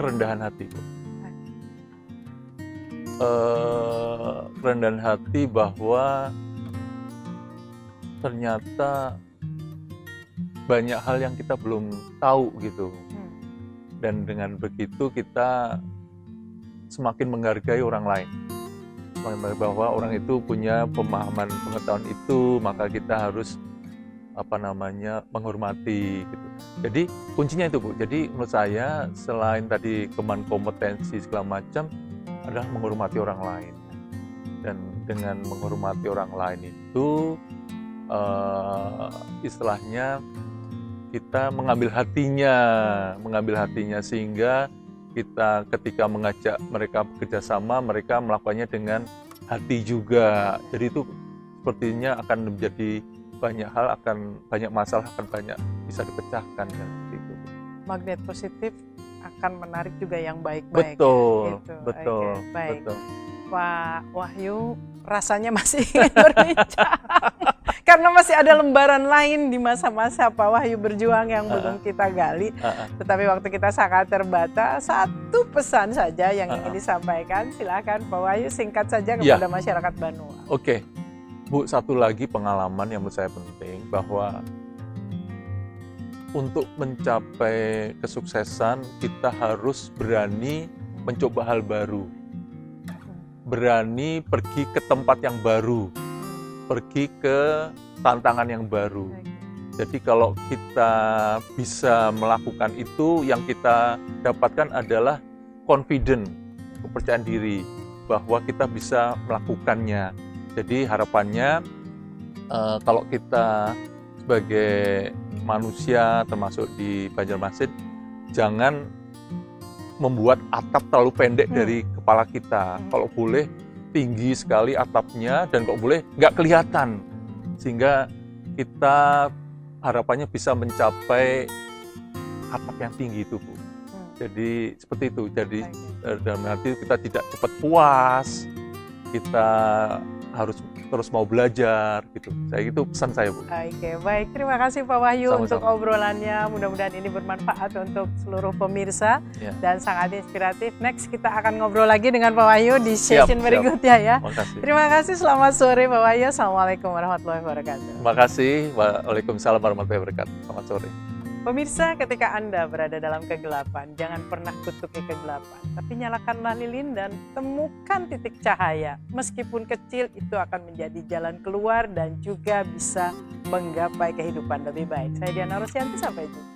kerendahan hati, Bu. Kerendahan hati bahwa ternyata banyak hal yang kita belum tahu gitu. Dan dengan begitu kita semakin menghargai orang lain. Bahwa orang itu punya pemahaman pengetahuan itu, maka kita harus menghormati gitu. Jadi kuncinya itu Bu. Jadi menurut saya selain tadi kompetensi segala macam adalah menghormati orang lain. Dan dengan menghormati orang lain itu istilahnya kita mengambil hatinya sehingga kita ketika mengajak mereka bekerja sama, mereka melakukannya dengan hati juga. Jadi itu sepertinya akan menjadi banyak masalah akan banyak bisa dipecahkan kan seperti itu. Magnet positif akan menarik juga yang baik-baik. Betul, gitu. betul, Baik. betul. Pak Wahyu rasanya masih ingin berbincang karena masih ada lembaran lain di masa-masa Pak Wahyu berjuang yang belum kita gali. Tetapi waktu kita sangat terbatas. Satu pesan saja yang ingin disampaikan, silakan Pak Wahyu singkat saja kepada masyarakat Banua. Oke. Bu, satu lagi pengalaman yang menurut saya penting, bahwa untuk mencapai kesuksesan kita harus berani mencoba hal baru, berani pergi ke tempat yang baru, pergi ke tantangan yang baru. Jadi kalau kita bisa melakukan itu, yang kita dapatkan adalah confident, kepercayaan diri bahwa kita bisa melakukannya. Jadi harapannya kalau kita sebagai manusia termasuk di Banjarmasin, jangan membuat atap terlalu pendek dari kepala kita. Kalau boleh tinggi sekali atapnya, dan kalau boleh nggak kelihatan, sehingga kita harapannya bisa mencapai atap yang tinggi itu, Bu. Jadi seperti itu. Jadi dalam arti kita tidak cepat puas, kita harus terus mau belajar gitu. Itu pesan saya, Bu. Oke, baik. Terima kasih Pak Wahyu Sama-sama. untuk obrolannya. Mudah-mudahan ini bermanfaat untuk seluruh pemirsa dan sangat inspiratif. Next kita akan ngobrol lagi dengan Pak Wahyu di session berikutnya ya. Makasih. Terima kasih. Selamat sore Pak Wahyu. Assalamualaikum warahmatullahi wabarakatuh. Terima kasih. Waalaikumsalam warahmatullahi wabarakatuh. Selamat sore. Pemirsa, ketika Anda berada dalam kegelapan, jangan pernah kutuki kegelapan, tapi nyalakanlah lilin dan temukan titik cahaya. Meskipun kecil, itu akan menjadi jalan keluar dan juga bisa menggapai kehidupan lebih baik. Saya Diana Rosyanti, sampai jumpa.